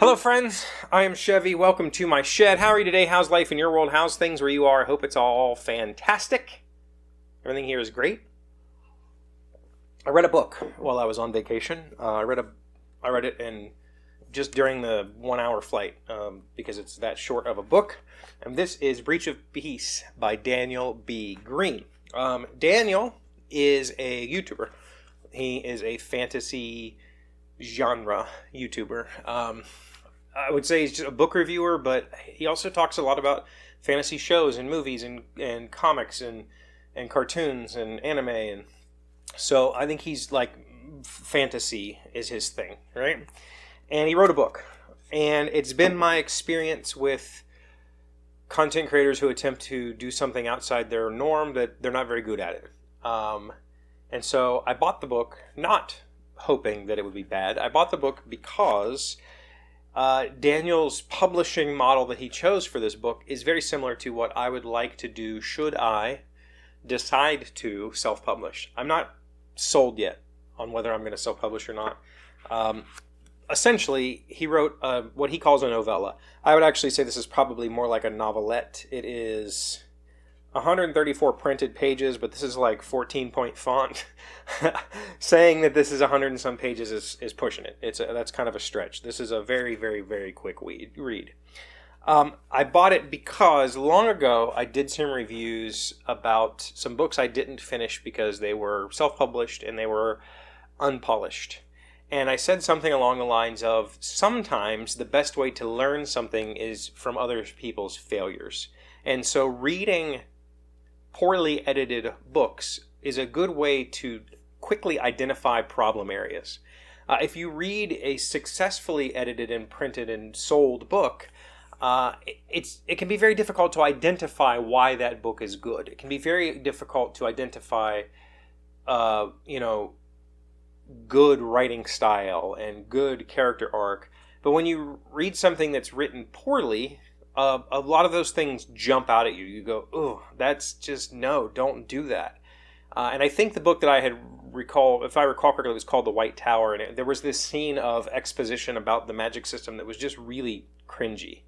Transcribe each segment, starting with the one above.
Hello friends, I am Chevee. Welcome to my shed. How are you today? How's life in your world? How's things where you are? I hope it's all fantastic. Everything here is great. I read a book while I was on vacation. I read it in just during the 1 hour flight because it's that short of a book. And this is Breach of Peace by Daniel B. Greene. Daniel is a YouTuber. He is a fantasy genre YouTuber. I would say he's just a book reviewer, but he also talks a lot about fantasy shows and movies and comics and cartoons and anime. And so I think he's like fantasy is his thing, right? And he wrote a book. And it's been my experience with content creators who attempt to do something outside their norm that they're not very good at it. And so I bought the book, not hoping that it would be bad. I bought the book because Daniel's publishing model that he chose for this book is very similar to what I would like to do should I decide to self-publish. I'm not sold yet on whether I'm going to self-publish or not. Essentially, he wrote what he calls a novella. I would actually say this is probably more like a novelette. It is 134 printed pages, but this is like 14-point font. Saying that this is 100 and some pages is pushing it. That's kind of a stretch. This is a very, very, very quick read. I bought it because long ago I did some reviews about some books I didn't finish because they were self-published and they were unpolished. And I said something along the lines of, sometimes the best way to learn something is from other people's failures. And so reading poorly edited books is a good way to quickly identify problem areas. If you read a successfully edited and printed and sold book, it can be very difficult to identify why that book is good. It can be very difficult to identify, good writing style and good character arc. But when you read something that's written poorly, a lot of those things jump out at you. You go, "Oh, that's just no, don't do that." And I think the book that I had if I recall correctly, it was called The White Tower, and there was this scene of exposition about the magic system that was just really cringy.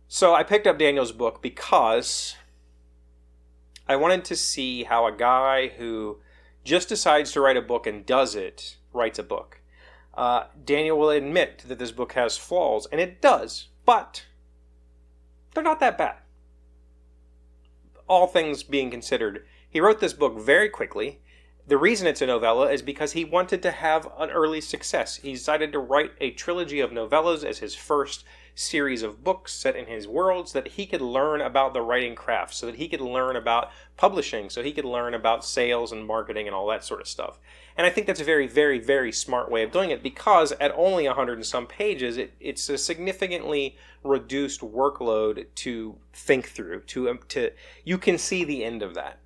So I picked up Daniel's book because I wanted to see how a guy who just decides to write a book and does it, writes a book. Daniel will admit that this book has flaws, and it does, but they're not that bad. All things being considered, he wrote this book very quickly. The reason it's a novella is because he wanted to have an early success. He decided to write a trilogy of novellas as his first series of books set in his world so that he could learn about the writing craft, so that he could learn about publishing, so he could learn about sales and marketing and all that sort of stuff. And I think that's a very, very, very smart way of doing it because at only 100 and some pages, it's a significantly reduced workload to think through. You can see the end of that.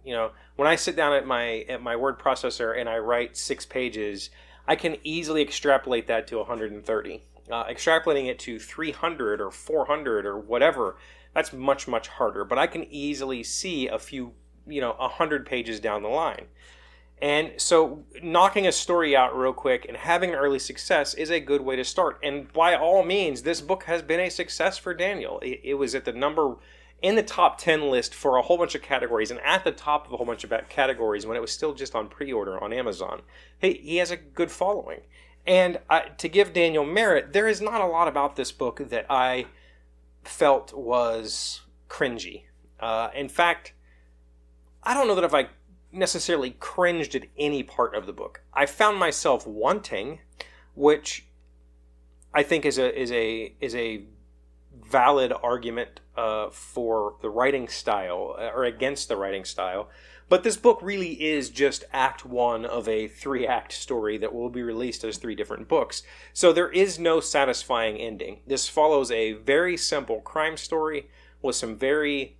When I sit down at my word processor and I write 6 pages, I can easily extrapolate that to 130. Extrapolating it to 300 or 400 or whatever, that's much, much harder. But I can easily see a few, 100 pages down the line. And so knocking a story out real quick and having early success is a good way to start. And by all means, this book has been a success for Daniel. It was at in the top 10 list for a whole bunch of categories and at the top of a whole bunch of categories when it was still just on pre-order on Amazon. He has a good following. And to give Daniel merit, there is not a lot about this book that I felt was cringy. In fact, I don't know that if I necessarily cringed at any part of the book. I found myself wanting, which I think is a valid argument for the writing style or against the writing style. But this book really is just Act 1 of a 3-act story that will be released as 3 different books. So there is no satisfying ending. This follows a very simple crime story with some very,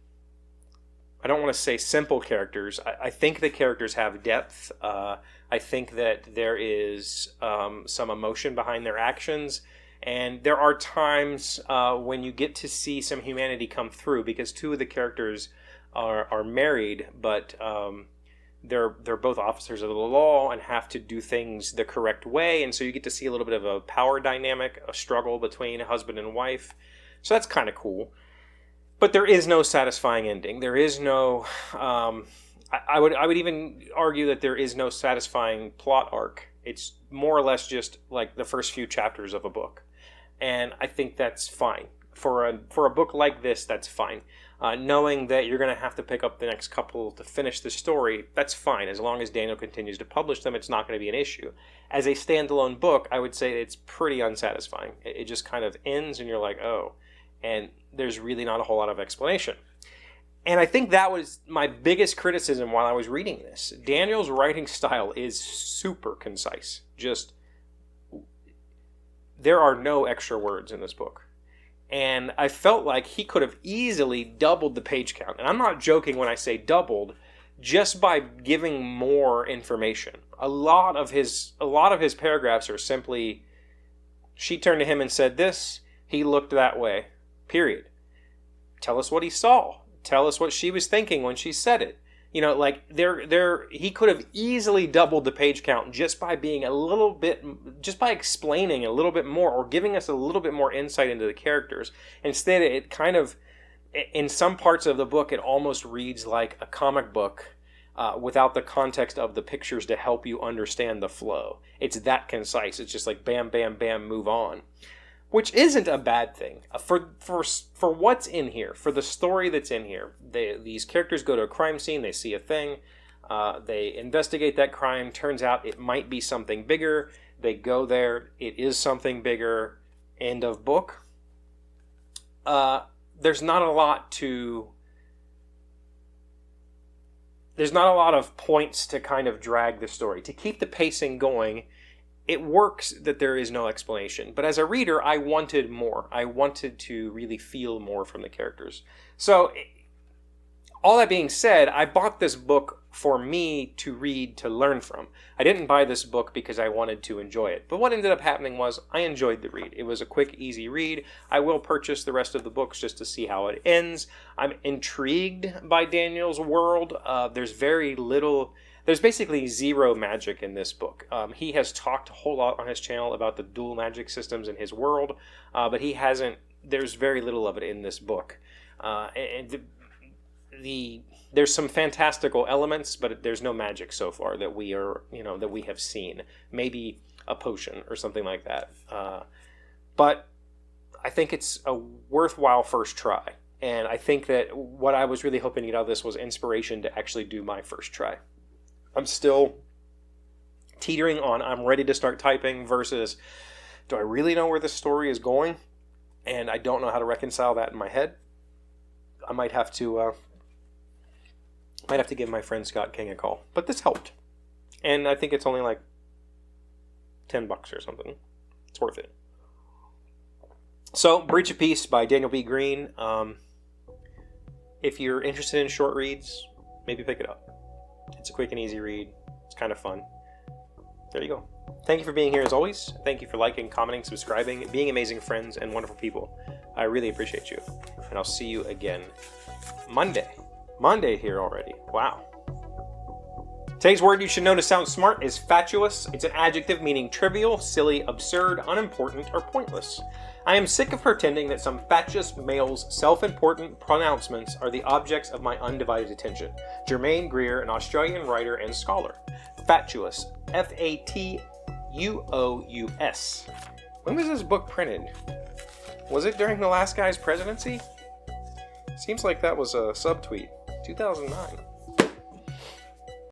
I don't want to say simple characters. I think the characters have depth. I think that there is some emotion behind their actions. And there are times when you get to see some humanity come through because 2 of the characters are married, but they're both officers of the law and have to do things the correct way, and so you get to see a little bit of a power dynamic, a struggle between husband and wife. So that's kind of cool. But there is no satisfying ending. There is no. I would even argue that there is no satisfying plot arc. It's more or less just like the first few chapters of a book, and I think that's fine for a book like this. That's fine. Knowing that you're going to have to pick up the next couple to finish the story, that's fine. As long as Daniel continues to publish them, it's not going to be an issue. As a standalone book, I would say it's pretty unsatisfying. It just kind of ends and you're like, oh, and there's really not a whole lot of explanation. And I think that was my biggest criticism while I was reading this. Daniel's writing style is super concise. Just, there are no extra words in this book. And I felt like he could have easily doubled the page count. And I'm not joking when I say doubled, just by giving more information. A lot of his paragraphs are simply, she turned to him and said this, he looked that way, period. Tell us what he saw. Tell us what she was thinking when she said it. You know, like, he could have easily doubled the page count just by being just by explaining a little bit more or giving us a little bit more insight into the characters. Instead, it kind of, in some parts of the book, it almost reads like a comic book without the context of the pictures to help you understand the flow. It's that concise. It's just like bam, bam, bam, move on. Which isn't a bad thing. For what's in here, for the story that's in here, these characters go to a crime scene, they see a thing, they investigate that crime, turns out it might be something bigger, they go there, it is something bigger, end of book. There's not a lot of points to kind of drag the story. To keep the pacing going, it works that there is no explanation. But as a reader, I wanted more. I wanted to really feel more from the characters. So, all that being said, I bought this book for me to read, to learn from. I didn't buy this book because I wanted to enjoy it. But what ended up happening was I enjoyed the read. It was a quick, easy read. I will purchase the rest of the books just to see how it ends. I'm intrigued by Daniel's world. There's basically zero magic in this book. He has talked a whole lot on his channel about the dual magic systems in his world, but there's very little of it in this book. There's some fantastical elements, but there's no magic so far that we have seen. Maybe a potion or something like that. But I think it's a worthwhile first try. And I think that what I was really hoping to get out of this was inspiration to actually do my first try. I'm still teetering on I'm ready to start typing versus do I really know where this story is going? And I don't know how to reconcile that in my head. I might have to give my friend Scott King a call. But this helped. And I think it's only like $10 or something. It's worth it. So, Breach of Peace by Daniel B. Greene. If you're interested in short reads, maybe pick it up. It's a quick and easy read. It's kind of fun. There you go. Thank you for being here as always. Thank you for liking, commenting, subscribing, being amazing friends and wonderful people. I really appreciate you. And I'll see you again Monday. Monday here already. Wow. Today's word you should know to sound smart is fatuous. It's an adjective meaning trivial, silly, absurd, unimportant, or pointless. I am sick of pretending that some fatuous male's self-important pronouncements are the objects of my undivided attention. Germaine Greer, an Australian writer and scholar. Fatuous. Fatuous. When was this book printed? Was it during the last guy's presidency? Seems like that was a subtweet. 2009.